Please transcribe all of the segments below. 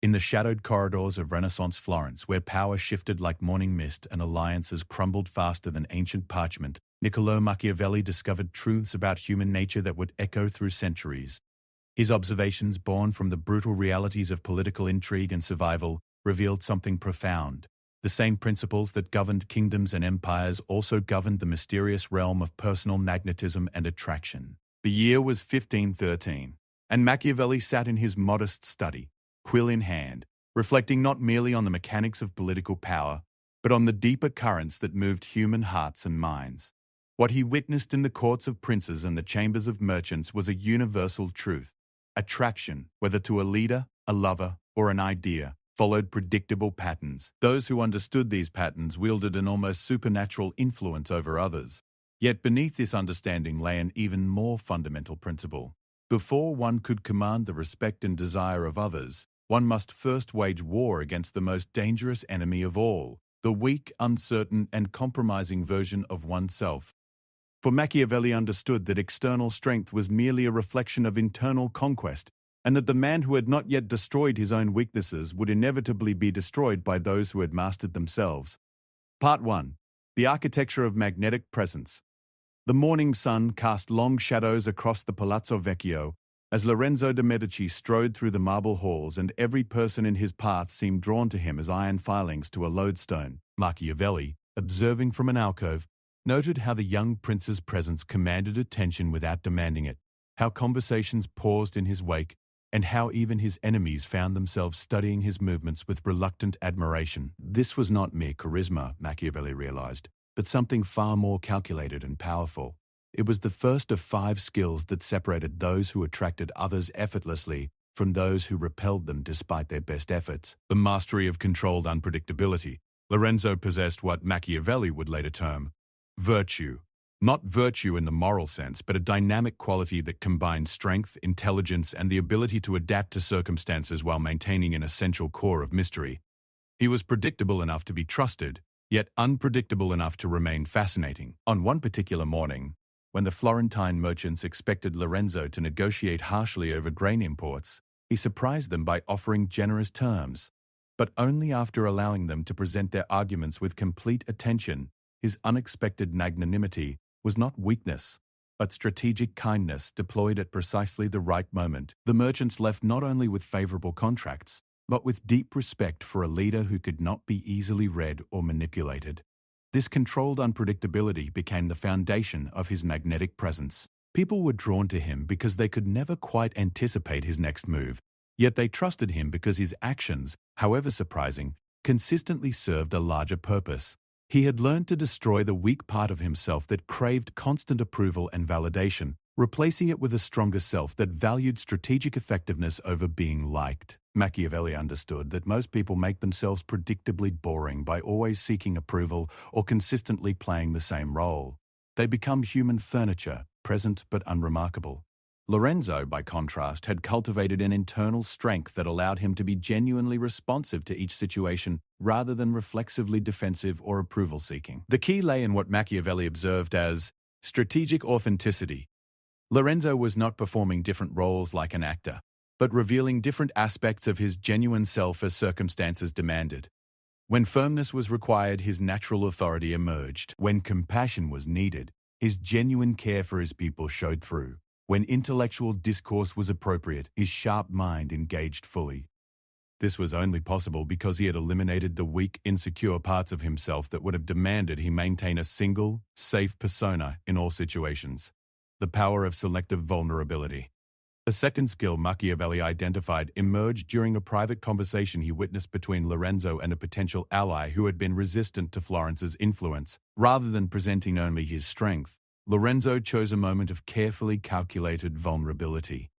In the shadowed corridors of Renaissance Florence, where power shifted like morning mist and alliances crumbled faster than ancient parchment, Niccolò Machiavelli discovered truths about human nature that would echo through centuries. His observations, born from the brutal realities of political intrigue and survival, revealed something profound. The same principles that governed kingdoms and empires also governed the mysterious realm of personal magnetism and attraction. The year was 1513, and Machiavelli sat in his modest study, quill in hand, reflecting not merely on the mechanics of political power, but on the deeper currents that moved human hearts and minds. What he witnessed in the courts of princes and the chambers of merchants was a universal truth. Attraction, whether to a leader, a lover, or an idea, followed predictable patterns. Those who understood these patterns wielded an almost supernatural influence over others. Yet beneath this understanding lay an even more fundamental principle. Before one could command the respect and desire of others, one must first wage war against the most dangerous enemy of all, the weak, uncertain, and compromising version of oneself. For Machiavelli understood that external strength was merely a reflection of internal conquest, and that the man who had not yet destroyed his own weaknesses would inevitably be destroyed by those who had mastered themselves. Part 1. The Architecture of Magnetic Presence. The morning sun cast long shadows across the Palazzo Vecchio as Lorenzo de' Medici strode through the marble halls, and every person in his path seemed drawn to him as iron filings to a lodestone. Machiavelli, observing from an alcove, noted how the young prince's presence commanded attention without demanding it, how conversations paused in his wake, and how even his enemies found themselves studying his movements with reluctant admiration. This was not mere charisma, Machiavelli realized, but something far more calculated and powerful. It was the first of 5 skills that separated those who attracted others effortlessly from those who repelled them despite their best efforts. The mastery of controlled unpredictability. Lorenzo possessed what Machiavelli would later term virtue. Not virtue in the moral sense, but a dynamic quality that combined strength, intelligence, and the ability to adapt to circumstances while maintaining an essential core of mystery. He was predictable enough to be trusted, yet unpredictable enough to remain fascinating. On one particular morning, when the Florentine merchants expected Lorenzo to negotiate harshly over grain imports, he surprised them by offering generous terms, but only after allowing them to present their arguments with complete attention. His unexpected magnanimity was not weakness, but strategic kindness deployed at precisely the right moment. The merchants left not only with favorable contracts, but with deep respect for a leader who could not be easily read or manipulated. This controlled unpredictability became the foundation of his magnetic presence. People were drawn to him because they could never quite anticipate his next move, yet they trusted him because his actions, however surprising, consistently served a larger purpose. He had learned to destroy the weak part of himself that craved constant approval and validation, replacing it with a stronger self that valued strategic effectiveness over being liked. Machiavelli understood that most people make themselves predictably boring by always seeking approval or consistently playing the same role. They become human furniture, present but unremarkable. Lorenzo, by contrast, had cultivated an internal strength that allowed him to be genuinely responsive to each situation rather than reflexively defensive or approval-seeking. The key lay in what Machiavelli observed as strategic authenticity. Lorenzo was not performing different roles like an actor, but revealing different aspects of his genuine self as circumstances demanded. When firmness was required, his natural authority emerged. When compassion was needed, his genuine care for his people showed through. When intellectual discourse was appropriate, his sharp mind engaged fully. This was only possible because he had eliminated the weak, insecure parts of himself that would have demanded he maintain a single, safe persona in all situations. The power of selective vulnerability. A second skill Machiavelli identified emerged during a private conversation he witnessed between Lorenzo and a potential ally who had been resistant to Florence's influence. Rather than presenting only his strength, Lorenzo chose a moment of carefully calculated vulnerability.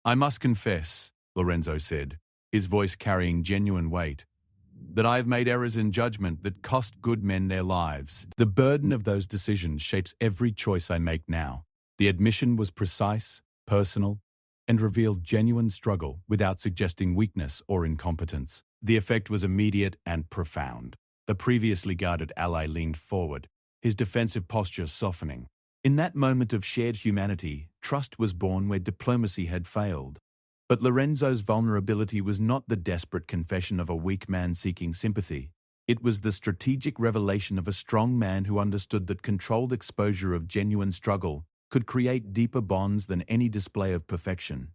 "I must confess," Lorenzo said, his voice carrying genuine weight, "that I have made errors in judgment that cost good men their lives. The burden of those decisions shapes every choice I make now." The admission was precise, personal, and revealed genuine struggle without suggesting weakness or incompetence. The effect was immediate and profound. The previously guarded ally leaned forward, his defensive posture softening. In that moment of shared humanity, trust was born where diplomacy had failed. But Lorenzo's vulnerability was not the desperate confession of a weak man seeking sympathy. It was the strategic revelation of a strong man who understood that controlled exposure of genuine struggle could create deeper bonds than any display of perfection.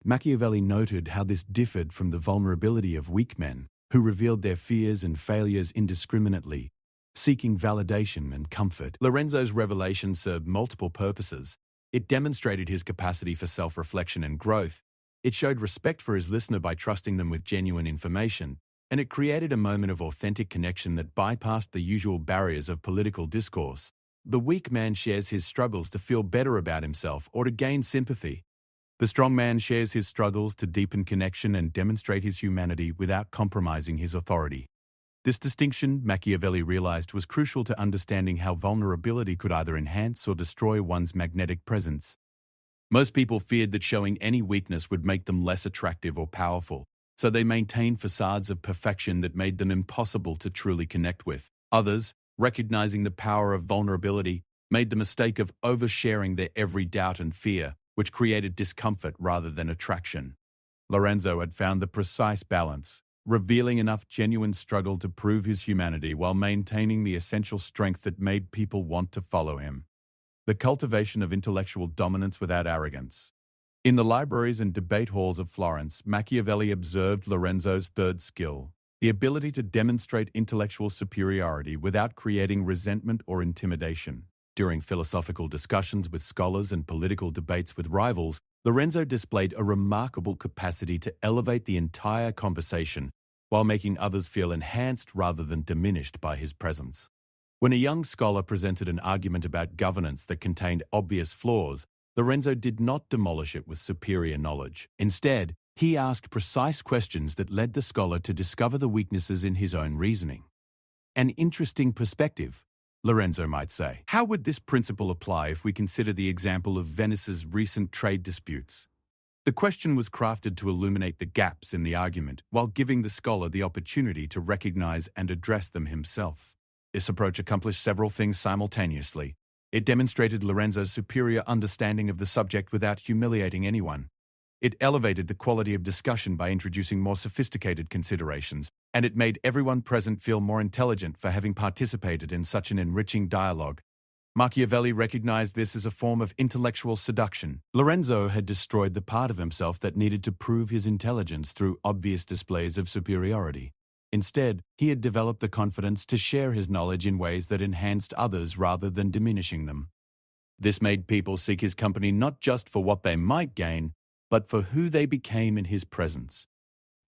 Machiavelli noted how this differed from the vulnerability of weak men, who revealed their fears and failures indiscriminately, seeking validation and comfort. Lorenzo's revelation served multiple purposes. It demonstrated his capacity for self-reflection and growth. It showed respect for his listener by trusting them with genuine information, and it created a moment of authentic connection that bypassed the usual barriers of political discourse. The weak man shares his struggles to feel better about himself or to gain sympathy. The strong man shares his struggles to deepen connection and demonstrate his humanity without compromising his authority. This distinction, Machiavelli realized, was crucial to understanding how vulnerability could either enhance or destroy one's magnetic presence. Most people feared that showing any weakness would make them less attractive or powerful, so they maintained facades of perfection that made them impossible to truly connect with. Others, recognizing the power of vulnerability, made the mistake of oversharing their every doubt and fear, which created discomfort rather than attraction. Lorenzo had found the precise balance, revealing enough genuine struggle to prove his humanity while maintaining the essential strength that made people want to follow him. The cultivation of intellectual dominance without arrogance. In the libraries and debate halls of Florence, Machiavelli observed Lorenzo's third skill, the ability to demonstrate intellectual superiority without creating resentment or intimidation. During philosophical discussions with scholars and political debates with rivals, Lorenzo displayed a remarkable capacity to elevate the entire conversation while making others feel enhanced rather than diminished by his presence. When a young scholar presented an argument about governance that contained obvious flaws, Lorenzo did not demolish it with superior knowledge. Instead, he asked precise questions that led the scholar to discover the weaknesses in his own reasoning. An interesting perspective, Lorenzo might say. How would this principle apply if we consider the example of Venice's recent trade disputes? The question was crafted to illuminate the gaps in the argument while giving the scholar the opportunity to recognize and address them himself. This approach accomplished several things simultaneously. It demonstrated Lorenzo's superior understanding of the subject without humiliating anyone. It elevated the quality of discussion by introducing more sophisticated considerations, and it made everyone present feel more intelligent for having participated in such an enriching dialogue. Machiavelli recognized this as a form of intellectual seduction. Lorenzo had destroyed the part of himself that needed to prove his intelligence through obvious displays of superiority. Instead, he had developed the confidence to share his knowledge in ways that enhanced others rather than diminishing them. This made people seek his company not just for what they might gain, but for who they became in his presence.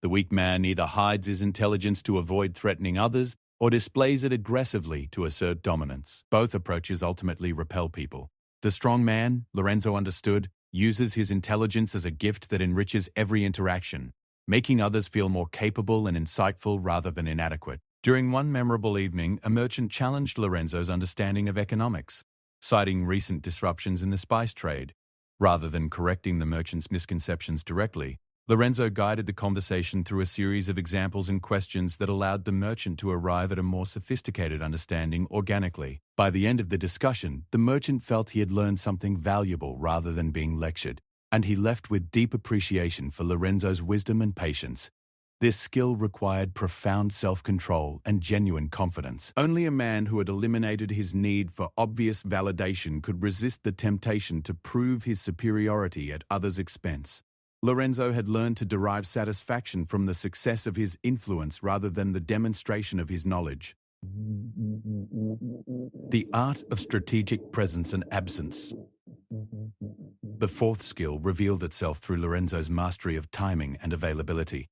The weak man either hides his intelligence to avoid threatening others or displays it aggressively to assert dominance. Both approaches ultimately repel people. The strong man, Lorenzo understood, uses his intelligence as a gift that enriches every interaction, making others feel more capable and insightful rather than inadequate. During one memorable evening, a merchant challenged Lorenzo's understanding of economics, citing recent disruptions in the spice trade. Rather than correcting the merchant's misconceptions directly, Lorenzo guided the conversation through a series of examples and questions that allowed the merchant to arrive at a more sophisticated understanding organically. By the end of the discussion, the merchant felt he had learned something valuable rather than being lectured, and he left with deep appreciation for Lorenzo's wisdom and patience. This skill required profound self-control and genuine confidence. Only a man who had eliminated his need for obvious validation could resist the temptation to prove his superiority at others' expense. Lorenzo had learned to derive satisfaction from the success of his influence rather than the demonstration of his knowledge. The art of strategic presence and absence. The fourth skill revealed itself through Lorenzo's mastery of timing and availability.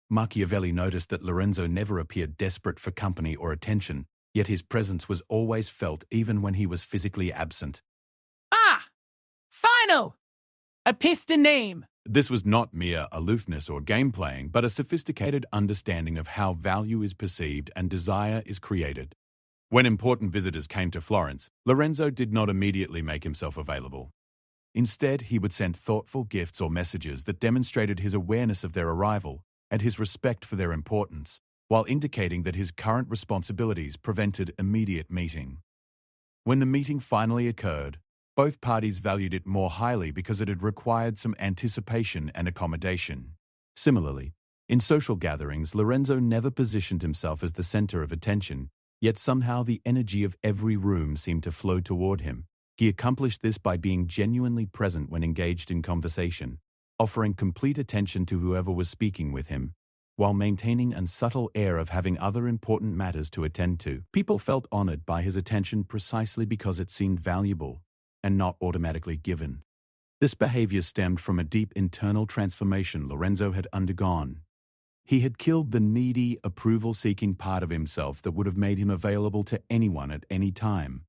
Machiavelli noticed that Lorenzo never appeared desperate for company or attention, yet his presence was always felt even when he was physically absent. Ah! Final! A piston name! This was not mere aloofness or game-playing, but a sophisticated understanding of how value is perceived and desire is created. When important visitors came to Florence, Lorenzo did not immediately make himself available. Instead, he would send thoughtful gifts or messages that demonstrated his awareness of their arrival and his respect for their importance, while indicating that his current responsibilities prevented immediate meeting. When the meeting finally occurred, Both parties valued it more highly because it had required some anticipation and accommodation. Similarly, in social gatherings, Lorenzo never positioned himself as the center of attention, yet somehow the energy of every room seemed to flow toward him. He accomplished this by being genuinely present when engaged in conversation, offering complete attention to whoever was speaking with him, while maintaining a subtle air of having other important matters to attend to. People felt honored by his attention precisely because it seemed valuable and not automatically given. This behavior stemmed from a deep internal transformation Lorenzo had undergone. He had killed the needy, approval-seeking part of himself that would have made him available to anyone at any time.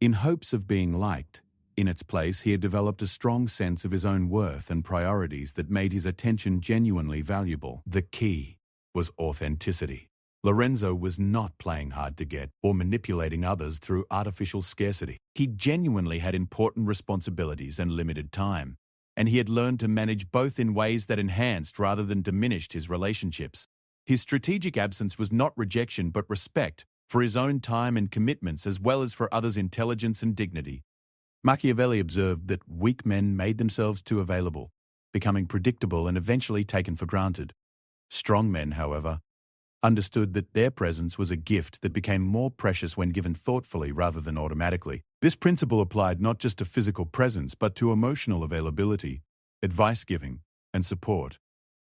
In hopes of being liked, in its place he had developed a strong sense of his own worth and priorities that made his attention genuinely valuable. The key was authenticity. Lorenzo was not playing hard to get or manipulating others through artificial scarcity. He genuinely had important responsibilities and limited time, and he had learned to manage both in ways that enhanced rather than diminished his relationships. His strategic absence was not rejection but respect for his own time and commitments as well as for others' intelligence and dignity. Machiavelli observed that weak men made themselves too available, becoming predictable and eventually taken for granted. Strong men, however, understood that their presence was a gift that became more precious when given thoughtfully rather than automatically. This principle applied not just to physical presence but to emotional availability, advice-giving, and support.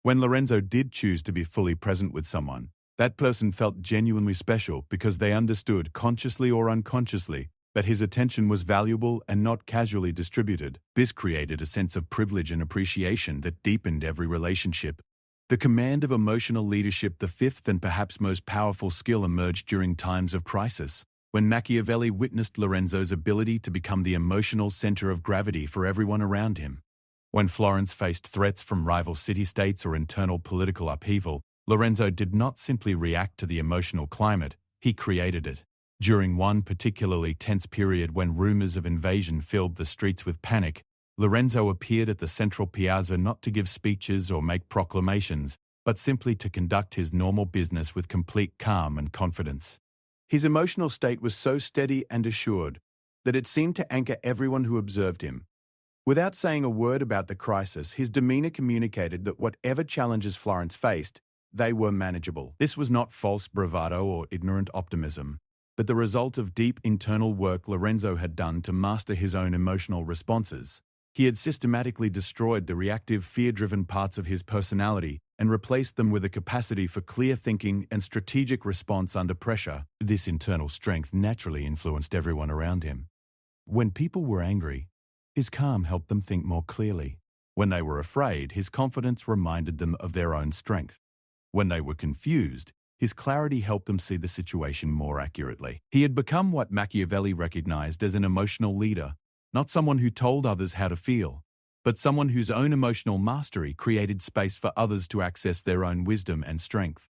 When Lorenzo did choose to be fully present with someone, that person felt genuinely special because they understood, consciously or unconsciously, that his attention was valuable and not casually distributed. This created a sense of privilege and appreciation that deepened every relationship. The command of emotional leadership, the fifth and perhaps most powerful skill, emerged during times of crisis, when Machiavelli witnessed Lorenzo's ability to become the emotional center of gravity for everyone around him. When Florence faced threats from rival city-states or internal political upheaval, Lorenzo did not simply react to the emotional climate, he created it. During one particularly tense period when rumors of invasion filled the streets with panic, Lorenzo appeared at the central piazza not to give speeches or make proclamations, but simply to conduct his normal business with complete calm and confidence. His emotional state was so steady and assured that it seemed to anchor everyone who observed him. Without saying a word about the crisis, his demeanor communicated that whatever challenges Florence faced, they were manageable. This was not false bravado or ignorant optimism, but the result of deep internal work Lorenzo had done to master his own emotional responses. He had systematically destroyed the reactive, fear-driven parts of his personality and replaced them with a capacity for clear thinking and strategic response under pressure. This internal strength naturally influenced everyone around him. When people were angry, his calm helped them think more clearly. When they were afraid, his confidence reminded them of their own strength. When they were confused, his clarity helped them see the situation more accurately. He had become what Machiavelli recognized as an emotional leader, not someone who told others how to feel, but someone whose own emotional mastery created space for others to access their own wisdom and strength.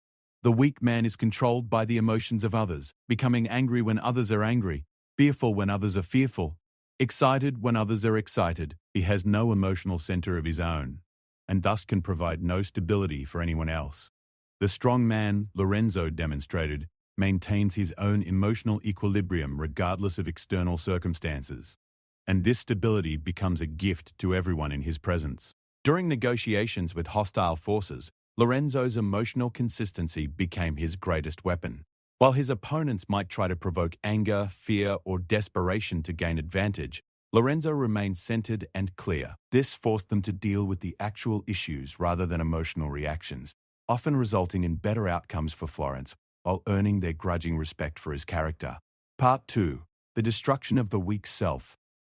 The weak man is controlled by the emotions of others, becoming angry when others are angry, fearful when others are fearful, excited when others are excited. He has no emotional center of his own, and thus can provide no stability for anyone else. The strong man, Lorenzo demonstrated, maintains his own emotional equilibrium regardless of external circumstances, and this stability becomes a gift to everyone in his presence. During negotiations with hostile forces, Lorenzo's emotional consistency became his greatest weapon. While his opponents might try to provoke anger, fear, or desperation to gain advantage, Lorenzo remained centered and clear. This forced them to deal with the actual issues rather than emotional reactions, often resulting in better outcomes for Florence, while earning their grudging respect for his character. Part 2. The Destruction of the Weak Self.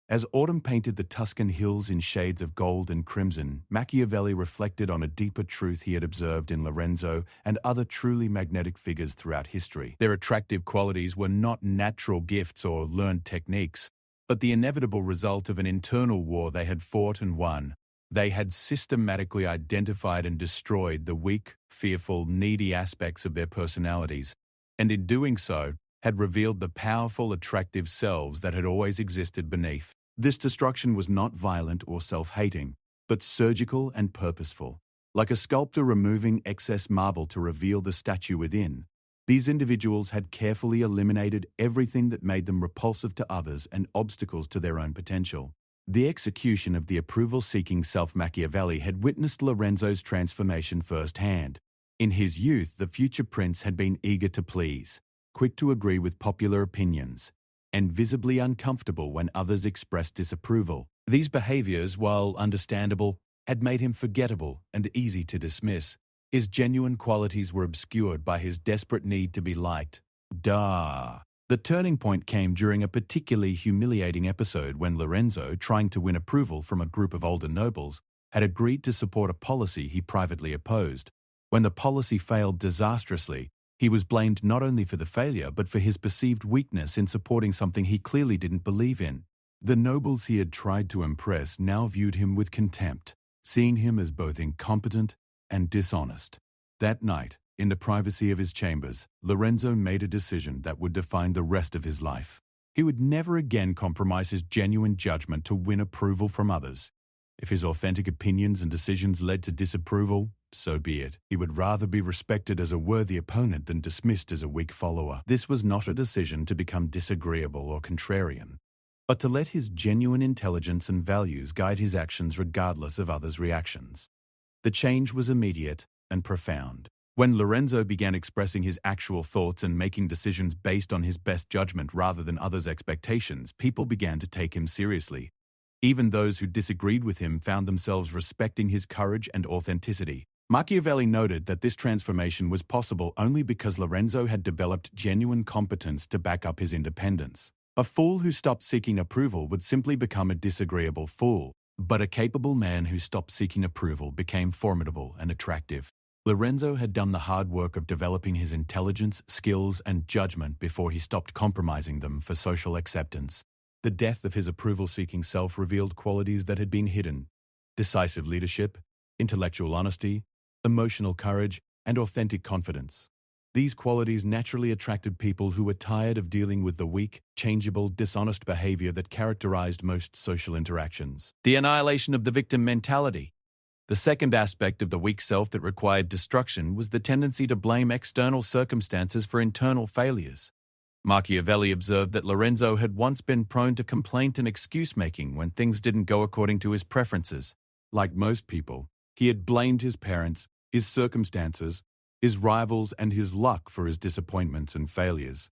As autumn painted the Tuscan hills in shades of gold and crimson, Machiavelli reflected on a deeper truth he had observed in Lorenzo and other truly magnetic figures throughout history. Their attractive qualities were not natural gifts or learned techniques, but the inevitable result of an internal war they had fought and won. They had systematically identified and destroyed the weak, fearful, needy aspects of their personalities, and in doing so, had revealed the powerful, attractive selves that had always existed beneath. This destruction was not violent or self-hating, but surgical and purposeful. Like a sculptor removing excess marble to reveal the statue within, These individuals had carefully eliminated everything that made them repulsive to others and obstacles to their own potential. The execution of the approval-seeking self Machiavelli had witnessed Lorenzo's transformation firsthand. In his youth, the future prince had been eager to please, quick to agree with popular opinions, and visibly uncomfortable when others expressed disapproval. These behaviors, while understandable, had made him forgettable and easy to dismiss. His genuine qualities were obscured by his desperate need to be liked. The turning point came during a particularly humiliating episode when Lorenzo, trying to win approval from a group of older nobles, had agreed to support a policy he privately opposed. When the policy failed disastrously, he was blamed not only for the failure but for his perceived weakness in supporting something he clearly didn't believe in. The nobles he had tried to impress now viewed him with contempt, seeing him as both incompetent and dishonest. That night, in the privacy of his chambers, Lorenzo made a decision that would define the rest of his life. He would never again compromise his genuine judgment to win approval from others. If his authentic opinions and decisions led to disapproval, so be it. He would rather be respected as a worthy opponent than dismissed as a weak follower. This was not a decision to become disagreeable or contrarian, but to let his genuine intelligence and values guide his actions regardless of others' reactions. The change was immediate and profound. When Lorenzo began expressing his actual thoughts and making decisions based on his best judgment rather than others' expectations, people began to take him seriously. Even those who disagreed with him found themselves respecting his courage and authenticity. Machiavelli noted that this transformation was possible only because Lorenzo had developed genuine competence to back up his independence. A fool who stopped seeking approval would simply become a disagreeable fool, but a capable man who stopped seeking approval became formidable and attractive. Lorenzo had done the hard work of developing his intelligence, skills, and judgment before he stopped compromising them for social acceptance. The death of his approval-seeking self revealed qualities that had been hidden: decisive leadership, intellectual honesty, emotional courage, and authentic confidence. These qualities naturally attracted people who were tired of dealing with the weak, changeable, dishonest behavior that characterized most social interactions. The annihilation of the victim mentality. The second aspect of the weak self that required destruction was the tendency to blame external circumstances for internal failures. Machiavelli observed that Lorenzo had once been prone to complaint and excuse-making when things didn't go according to his preferences. Like most people, he had blamed his parents, his circumstances, his rivals, and his luck for his disappointments and failures.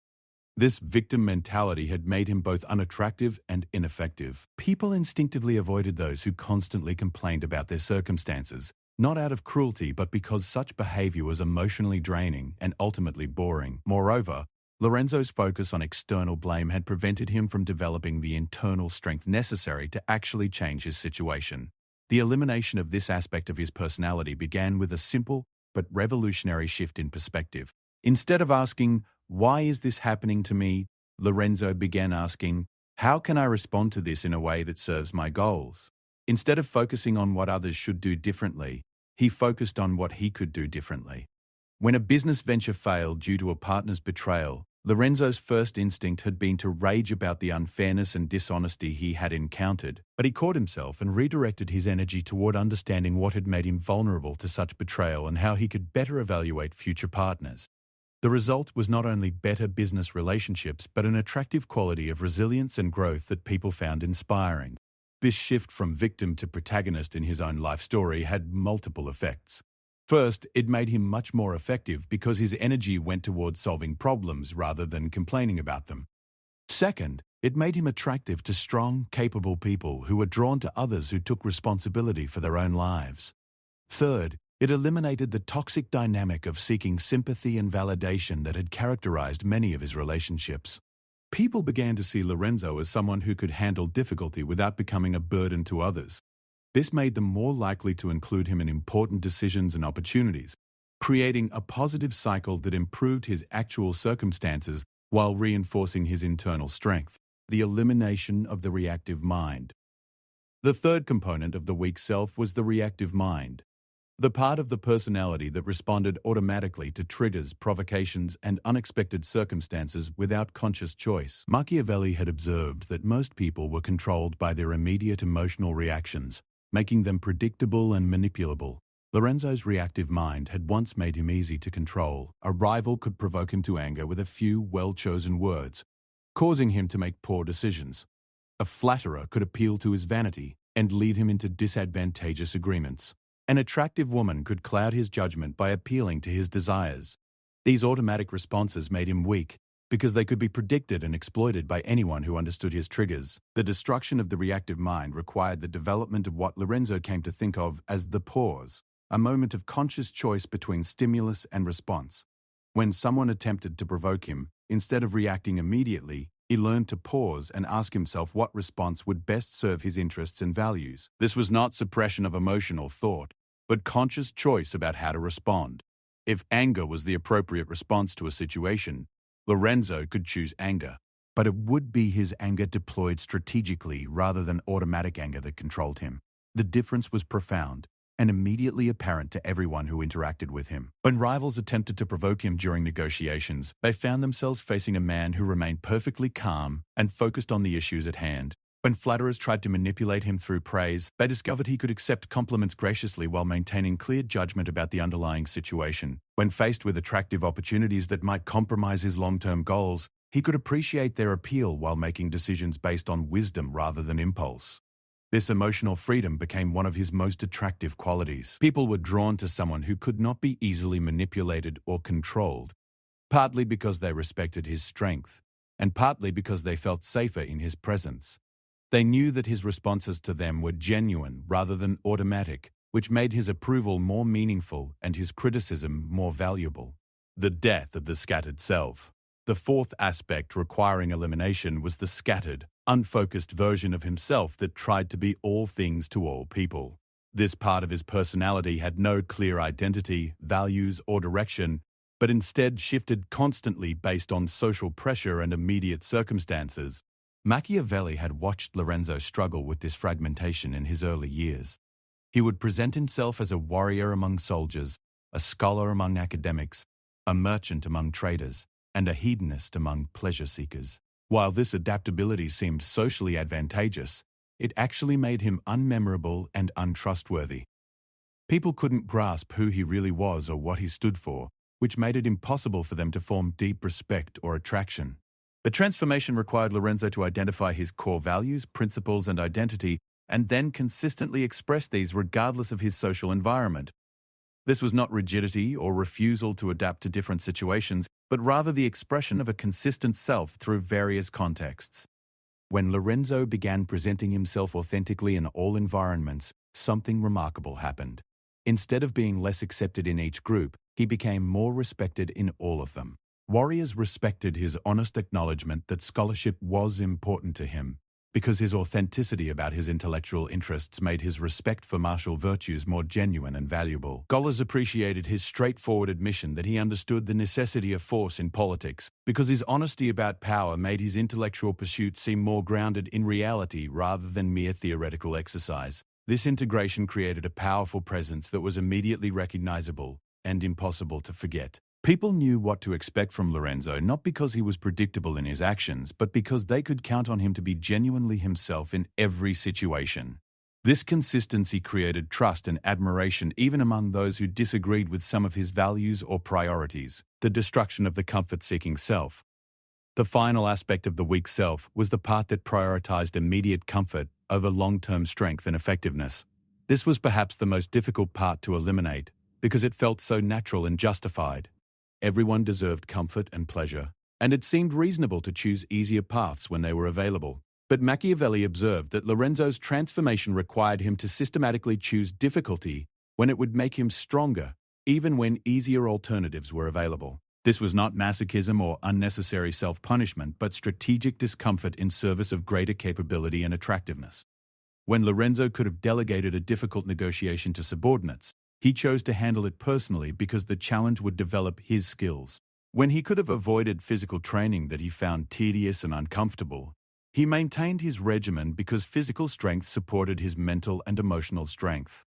This victim mentality had made him both unattractive and ineffective. People instinctively avoided those who constantly complained about their circumstances, not out of cruelty but because such behavior was emotionally draining and ultimately boring. Moreover, Lorenzo's focus on external blame had prevented him from developing the internal strength necessary to actually change his situation. The elimination of this aspect of his personality began with a simple but revolutionary shift in perspective. Instead of asking, "Why is this happening to me?" Lorenzo began asking, "How can I respond to this in a way that serves my goals?" Instead of focusing on what others should do differently, he focused on what he could do differently. When a business venture failed due to a partner's betrayal, Lorenzo's first instinct had been to rage about the unfairness and dishonesty he had encountered, but he caught himself and redirected his energy toward understanding what had made him vulnerable to such betrayal and how he could better evaluate future partners. The result was not only better business relationships, but an attractive quality of resilience and growth that people found inspiring. This shift from victim to protagonist in his own life story had multiple effects. First, it made him much more effective because his energy went towards solving problems rather than complaining about them. Second, it made him attractive to strong, capable people who were drawn to others who took responsibility for their own lives. Third, it eliminated the toxic dynamic of seeking sympathy and validation that had characterized many of his relationships. People began to see Lorenzo as someone who could handle difficulty without becoming a burden to others. This made them more likely to include him in important decisions and opportunities, creating a positive cycle that improved his actual circumstances while reinforcing his internal strength. The elimination of the reactive mind. The third component of the weak self was the reactive mind, the part of the personality that responded automatically to triggers, provocations, and unexpected circumstances without conscious choice. Machiavelli had observed that most people were controlled by their immediate emotional reactions, making them predictable and manipulable. Lorenzo's reactive mind had once made him easy to control. A rival could provoke him to anger with a few well-chosen words, causing him to make poor decisions. A flatterer could appeal to his vanity and lead him into disadvantageous agreements. An attractive woman could cloud his judgment by appealing to his desires. These automatic responses made him weak because they could be predicted and exploited by anyone who understood his triggers. The destruction of the reactive mind required the development of what Lorenzo came to think of as the pause, a moment of conscious choice between stimulus and response. When someone attempted to provoke him, instead of reacting immediately, he learned to pause and ask himself what response would best serve his interests and values. This was not suppression of emotional thought, but conscious choice about how to respond. If anger was the appropriate response to a situation, Lorenzo could choose anger, but it would be his anger deployed strategically rather than automatic anger that controlled him. The difference was profound and immediately apparent to everyone who interacted with him. When rivals attempted to provoke him during negotiations, they found themselves facing a man who remained perfectly calm and focused on the issues at hand. When flatterers tried to manipulate him through praise, they discovered he could accept compliments graciously while maintaining clear judgment about the underlying situation. When faced with attractive opportunities that might compromise his long-term goals, he could appreciate their appeal while making decisions based on wisdom rather than impulse. This emotional freedom became one of his most attractive qualities. People were drawn to someone who could not be easily manipulated or controlled, partly because they respected his strength, and partly because they felt safer in his presence. They knew that his responses to them were genuine rather than automatic, which made his approval more meaningful and his criticism more valuable. The death of the scattered self. The fourth aspect requiring elimination was the scattered, unfocused version of himself that tried to be all things to all people. This part of his personality had no clear identity, values, or direction, but instead shifted constantly based on social pressure and immediate circumstances. Machiavelli had watched Lorenzo struggle with this fragmentation in his early years. He would present himself as a warrior among soldiers, a scholar among academics, a merchant among traders, and a hedonist among pleasure-seekers. While this adaptability seemed socially advantageous, it actually made him unmemorable and untrustworthy. People couldn't grasp who he really was or what he stood for, which made it impossible for them to form deep respect or attraction. The transformation required Lorenzo to identify his core values, principles, and identity, and then consistently express these regardless of his social environment. This was not rigidity or refusal to adapt to different situations, but rather the expression of a consistent self through various contexts. When Lorenzo began presenting himself authentically in all environments, something remarkable happened. Instead of being less accepted in each group, he became more respected in all of them. Warriors respected his honest acknowledgement that scholarship was important to him, because his authenticity about his intellectual interests made his respect for martial virtues more genuine and valuable. Scholars appreciated his straightforward admission that he understood the necessity of force in politics, because his honesty about power made his intellectual pursuits seem more grounded in reality rather than mere theoretical exercise. This integration created a powerful presence that was immediately recognizable and impossible to forget. People knew what to expect from Lorenzo not because he was predictable in his actions, but because they could count on him to be genuinely himself in every situation. This consistency created trust and admiration even among those who disagreed with some of his values or priorities. The destruction of the comfort-seeking self. The final aspect of the weak self was the part that prioritized immediate comfort over long-term strength and effectiveness. This was perhaps the most difficult part to eliminate because it felt so natural and justified. Everyone deserved comfort and pleasure, and it seemed reasonable to choose easier paths when they were available. But Machiavelli observed that Lorenzo's transformation required him to systematically choose difficulty when it would make him stronger, even when easier alternatives were available. This was not masochism or unnecessary self-punishment, but strategic discomfort in service of greater capability and attractiveness. When Lorenzo could have delegated a difficult negotiation to subordinates, he chose to handle it personally because the challenge would develop his skills. When he could have avoided physical training that he found tedious and uncomfortable, he maintained his regimen because physical strength supported his mental and emotional strength.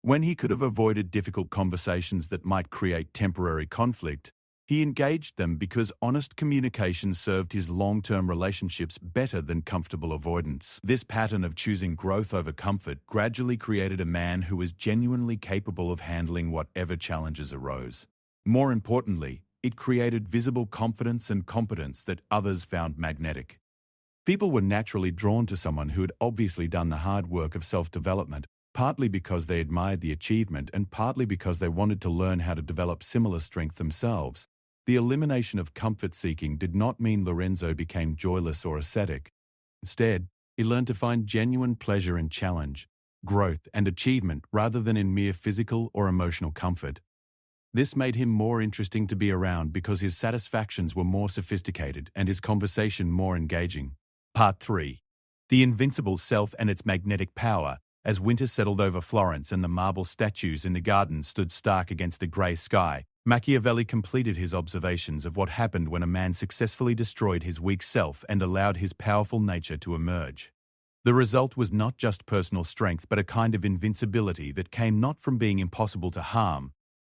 When he could have avoided difficult conversations that might create temporary conflict, He engaged them because honest communication served his long-term relationships better than comfortable avoidance. This pattern of choosing growth over comfort gradually created a man who was genuinely capable of handling whatever challenges arose. More importantly, it created visible confidence and competence that others found magnetic. People were naturally drawn to someone who had obviously done the hard work of self-development, partly because they admired the achievement and partly because they wanted to learn how to develop similar strength themselves. The elimination of comfort-seeking did not mean Lorenzo became joyless or ascetic. Instead, he learned to find genuine pleasure in challenge, growth, and achievement rather than in mere physical or emotional comfort. This made him more interesting to be around because his satisfactions were more sophisticated and his conversation more engaging. Part 3. The Invincible Self and Its Magnetic Power. As winter settled over Florence and the marble statues in the garden stood stark against the grey sky, Machiavelli completed his observations of what happened when a man successfully destroyed his weak self and allowed his powerful nature to emerge. The result was not just personal strength but a kind of invincibility that came not from being impossible to harm,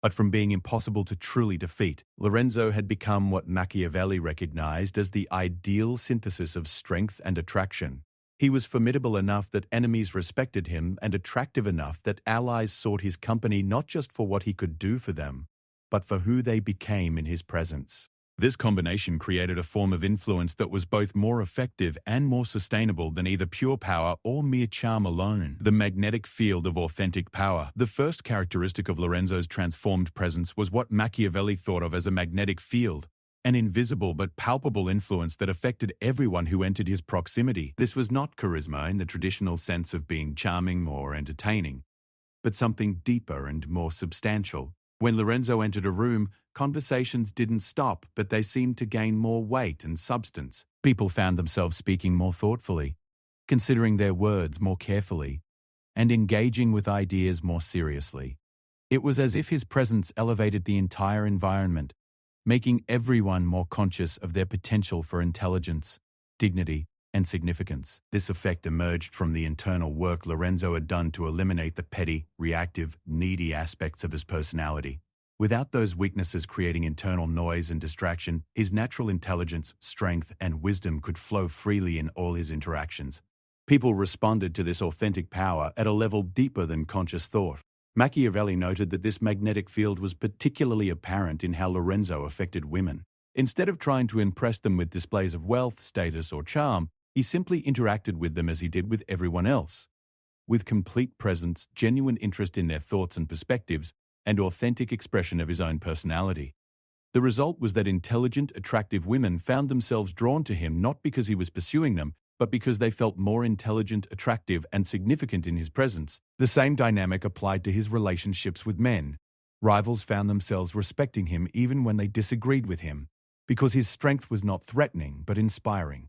but from being impossible to truly defeat. Lorenzo had become what Machiavelli recognized as the ideal synthesis of strength and attraction. He was formidable enough that enemies respected him and attractive enough that allies sought his company not just for what he could do for them, but for who they became in his presence. This combination created a form of influence that was both more effective and more sustainable than either pure power or mere charm alone. The magnetic field of authentic power. The first characteristic of Lorenzo's transformed presence was what Machiavelli thought of as a magnetic field, an invisible but palpable influence that affected everyone who entered his proximity. This was not charisma in the traditional sense of being charming or entertaining, but something deeper and more substantial. When Lorenzo entered a room, conversations didn't stop, but they seemed to gain more weight and substance. People found themselves speaking more thoughtfully, considering their words more carefully, and engaging with ideas more seriously. It was as if his presence elevated the entire environment, making everyone more conscious of their potential for intelligence, dignity, and significance. This effect emerged from the internal work Lorenzo had done to eliminate the petty, reactive, needy aspects of his personality. Without those weaknesses creating internal noise and distraction, his natural intelligence, strength, and wisdom could flow freely in all his interactions. People responded to this authentic power at a level deeper than conscious thought. Machiavelli noted that this magnetic field was particularly apparent in how Lorenzo affected women. Instead of trying to impress them with displays of wealth, status, or charm, he simply interacted with them as he did with everyone else, with complete presence, genuine interest in their thoughts and perspectives, and authentic expression of his own personality. The result was that intelligent, attractive women found themselves drawn to him not because he was pursuing them, but because they felt more intelligent, attractive, and significant in his presence. The same dynamic applied to his relationships with men. Rivals found themselves respecting him even when they disagreed with him, because his strength was not threatening but inspiring.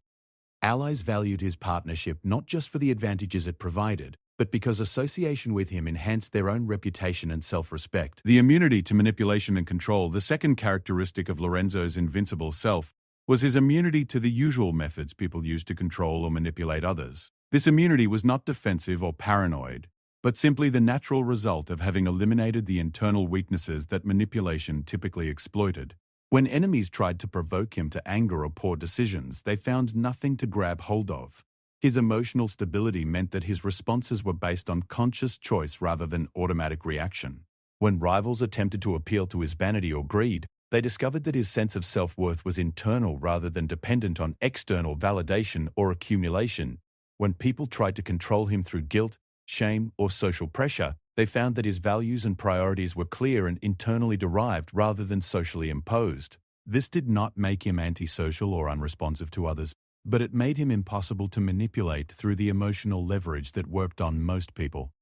Allies valued his partnership not just for the advantages it provided, but because association with him enhanced their own reputation and self-respect. The immunity to manipulation and control. The second characteristic of Lorenzo's invincible self was his immunity to the usual methods people use to control or manipulate others. This immunity was not defensive or paranoid, but simply the natural result of having eliminated the internal weaknesses that manipulation typically exploited. When enemies tried to provoke him to anger or poor decisions, they found nothing to grab hold of. His emotional stability meant that his responses were based on conscious choice rather than automatic reaction. When rivals attempted to appeal to his vanity or greed, they discovered that his sense of self-worth was internal rather than dependent on external validation or accumulation. When people tried to control him through guilt, shame, or social pressure, they found that his values and priorities were clear and internally derived rather than socially imposed. This did not make him antisocial or unresponsive to others, but it made him impossible to manipulate through the emotional leverage that worked on most people.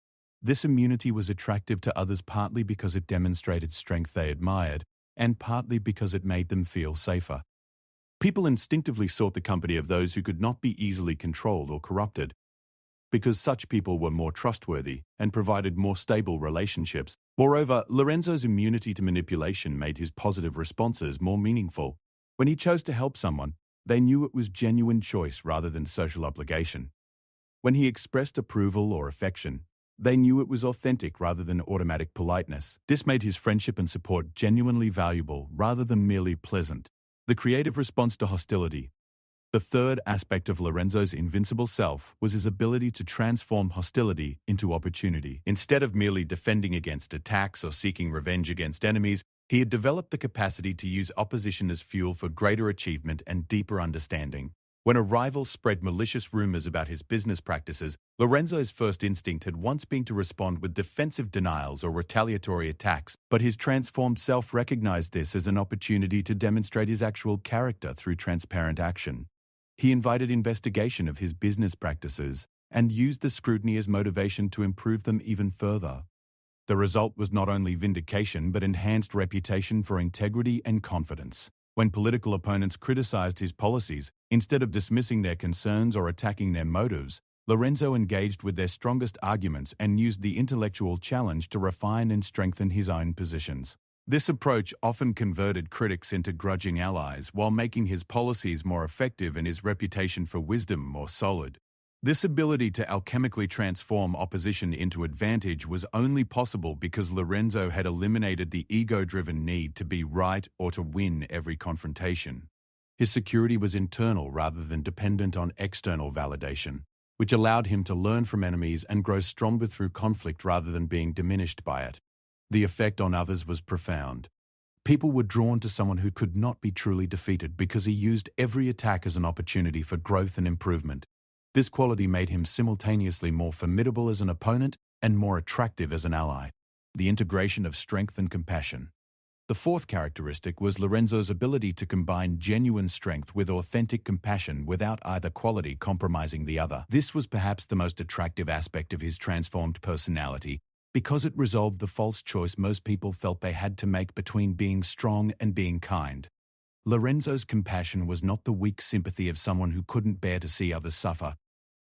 This immunity was attractive to others partly because it demonstrated strength they admired, and partly because it made them feel safer. People instinctively sought the company of those who could not be easily controlled or corrupted, because such people were more trustworthy and provided more stable relationships. Moreover, Lorenzo's immunity to manipulation made his positive responses more meaningful. When he chose to help someone, they knew it was genuine choice rather than social obligation. When he expressed approval or affection, They knew it was authentic rather than automatic politeness. This made his friendship and support genuinely valuable rather than merely pleasant. The creative response to hostility. The third aspect of Lorenzo's invincible self was his ability to transform hostility into opportunity. Instead of merely defending against attacks or seeking revenge against enemies, he had developed the capacity to use opposition as fuel for greater achievement and deeper understanding. When a rival spread malicious rumors about his business practices, Lorenzo's first instinct had once been to respond with defensive denials or retaliatory attacks, but his transformed self recognized this as an opportunity to demonstrate his actual character through transparent action. He invited investigation of his business practices and used the scrutiny as motivation to improve them even further. The result was not only vindication but enhanced reputation for integrity and confidence. When political opponents criticized his policies, instead of dismissing their concerns or attacking their motives, Lorenzo engaged with their strongest arguments and used the intellectual challenge to refine and strengthen his own positions. This approach often converted critics into grudging allies while making his policies more effective and his reputation for wisdom more solid. This ability to alchemically transform opposition into advantage was only possible because Lorenzo had eliminated the ego-driven need to be right or to win every confrontation. His security was internal rather than dependent on external validation, which allowed him to learn from enemies and grow stronger through conflict rather than being diminished by it. The effect on others was profound. People were drawn to someone who could not be truly defeated because he used every attack as an opportunity for growth and improvement. This quality made him simultaneously more formidable as an opponent and more attractive as an ally. The integration of strength and compassion. The fourth characteristic was Lorenzo's ability to combine genuine strength with authentic compassion without either quality compromising the other. This was perhaps the most attractive aspect of his transformed personality, because it resolved the false choice most people felt they had to make between being strong and being kind. Lorenzo's compassion was not the weak sympathy of someone who couldn't bear to see others suffer,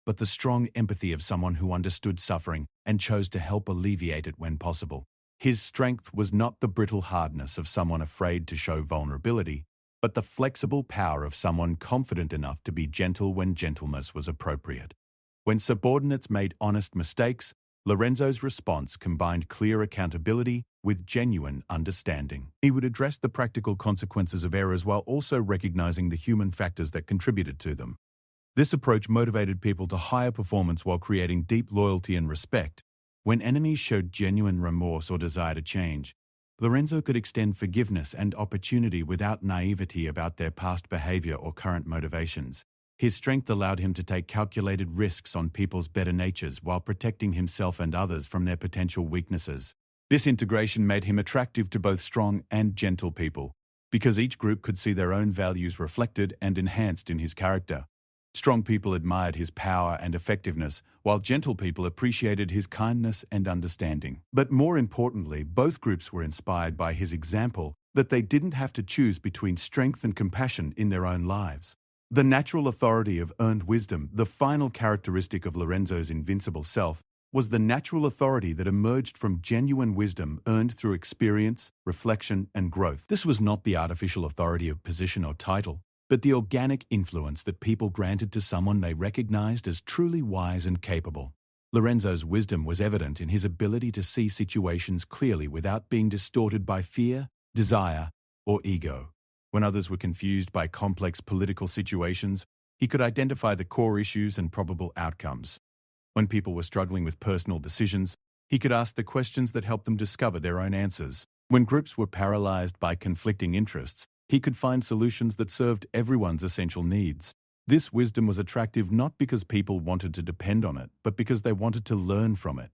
but the strong empathy of someone who understood suffering and chose to help alleviate it when possible. His strength was not the brittle hardness of someone afraid to show vulnerability, but the flexible power of someone confident enough to be gentle when gentleness was appropriate. When subordinates made honest mistakes, Lorenzo's response combined clear accountability with genuine understanding. He would address the practical consequences of errors while also recognizing the human factors that contributed to them. This approach motivated people to higher performance while creating deep loyalty and respect. When enemies showed genuine remorse or desire to change, Lorenzo could extend forgiveness and opportunity without naivety about their past behavior or current motivations. His strength allowed him to take calculated risks on people's better natures while protecting himself and others from their potential weaknesses. This integration made him attractive to both strong and gentle people, because each group could see their own values reflected and enhanced in his character. Strong people admired his power and effectiveness, while gentle people appreciated his kindness and understanding. But more importantly, both groups were inspired by his example that they didn't have to choose between strength and compassion in their own lives. The natural authority of earned wisdom, the final characteristic of Lorenzo's invincible self, was the natural authority that emerged from genuine wisdom earned through experience, reflection, and growth. This was not the artificial authority of position or title, but the organic influence that people granted to someone they recognized as truly wise and capable. Lorenzo's wisdom was evident in his ability to see situations clearly without being distorted by fear, desire, or ego. When others were confused by complex political situations, he could identify the core issues and probable outcomes. When people were struggling with personal decisions, he could ask the questions that helped them discover their own answers. When groups were paralyzed by conflicting interests, he could find solutions that served everyone's essential needs. This wisdom was attractive not because people wanted to depend on it, but because they wanted to learn from it.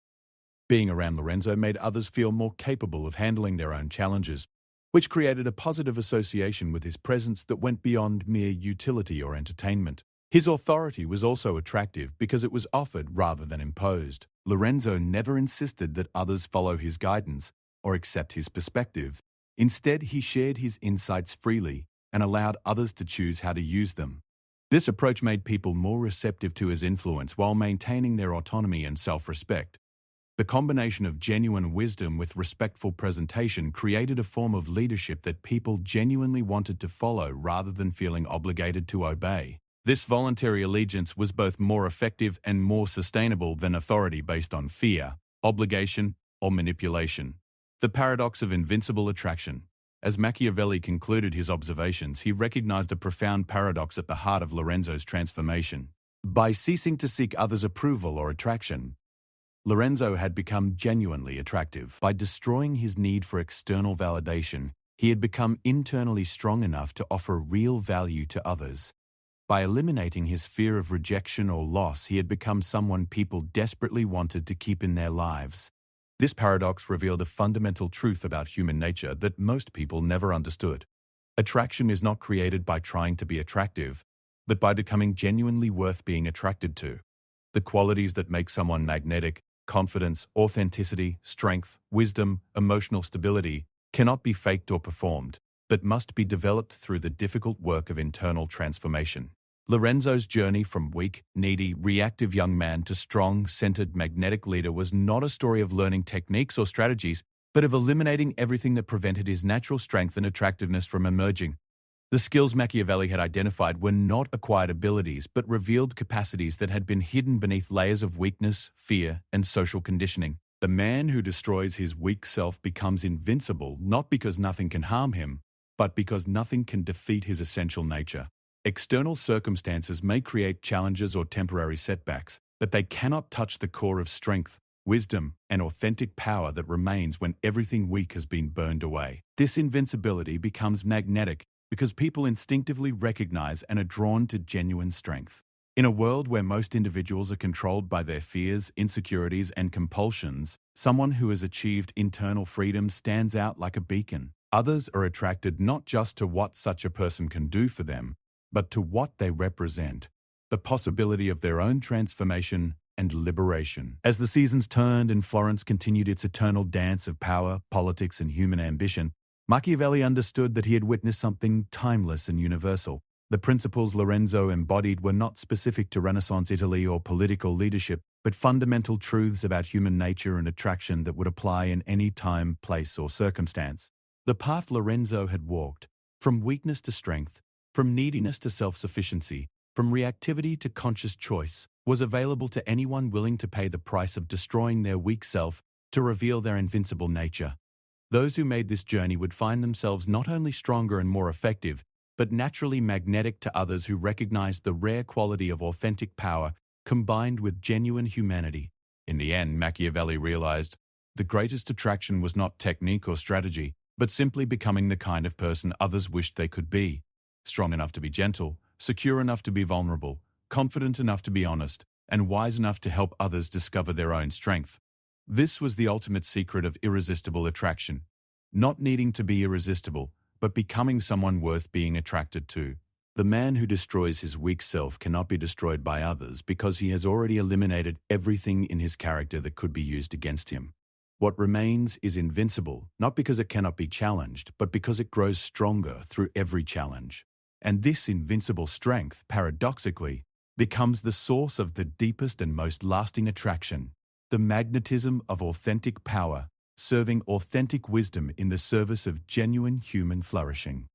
Being around Lorenzo made others feel more capable of handling their own challenges, which created a positive association with his presence that went beyond mere utility or entertainment. His authority was also attractive because it was offered rather than imposed. Lorenzo never insisted that others follow his guidance or accept his perspective. Instead, he shared his insights freely and allowed others to choose how to use them. This approach made people more receptive to his influence while maintaining their autonomy and self-respect. The combination of genuine wisdom with respectful presentation created a form of leadership that people genuinely wanted to follow rather than feeling obligated to obey. This voluntary allegiance was both more effective and more sustainable than authority based on fear, obligation, or manipulation. The paradox of invincible attraction. As Machiavelli concluded his observations, he recognized a profound paradox at the heart of Lorenzo's transformation. By ceasing to seek others' approval or attraction, Lorenzo had become genuinely attractive. By destroying his need for external validation, he had become internally strong enough to offer real value to others. By eliminating his fear of rejection or loss, he had become someone people desperately wanted to keep in their lives. This paradox revealed a fundamental truth about human nature that most people never understood. Attraction is not created by trying to be attractive, but by becoming genuinely worth being attracted to. The qualities that make someone magnetic, confidence, authenticity, strength, wisdom, emotional stability, cannot be faked or performed, but must be developed through the difficult work of internal transformation. Lorenzo's journey from weak, needy, reactive young man to strong, centered, magnetic leader was not a story of learning techniques or strategies, but of eliminating everything that prevented his natural strength and attractiveness from emerging. The skills Machiavelli had identified were not acquired abilities, but revealed capacities that had been hidden beneath layers of weakness, fear, and social conditioning. The man who destroys his weak self becomes invincible not because nothing can harm him, but because nothing can defeat his essential nature. External circumstances may create challenges or temporary setbacks, but they cannot touch the core of strength, wisdom, and authentic power that remains when everything weak has been burned away. This invincibility becomes magnetic because people instinctively recognize and are drawn to genuine strength. In a world where most individuals are controlled by their fears, insecurities, and compulsions, someone who has achieved internal freedom stands out like a beacon. Others are attracted not just to what such a person can do for them, but to what they represent, the possibility of their own transformation and liberation. As the seasons turned and Florence continued its eternal dance of power, politics, and human ambition, Machiavelli understood that he had witnessed something timeless and universal. The principles Lorenzo embodied were not specific to Renaissance Italy or political leadership, but fundamental truths about human nature and attraction that would apply in any time, place, or circumstance. The path Lorenzo had walked, from weakness to strength, from neediness to self-sufficiency, from reactivity to conscious choice, was available to anyone willing to pay the price of destroying their weak self to reveal their invincible nature. Those who made this journey would find themselves not only stronger and more effective, but naturally magnetic to others who recognized the rare quality of authentic power combined with genuine humanity. In the end, Machiavelli realized the greatest attraction was not technique or strategy, but simply becoming the kind of person others wished they could be. Strong enough to be gentle, secure enough to be vulnerable, confident enough to be honest, and wise enough to help others discover their own strength. This was the ultimate secret of irresistible attraction. Not needing to be irresistible, but becoming someone worth being attracted to. The man who destroys his weak self cannot be destroyed by others because he has already eliminated everything in his character that could be used against him. What remains is invincible, not because it cannot be challenged, but because it grows stronger through every challenge. And this invincible strength, paradoxically, becomes the source of the deepest and most lasting attraction, the magnetism of authentic power, serving authentic wisdom in the service of genuine human flourishing.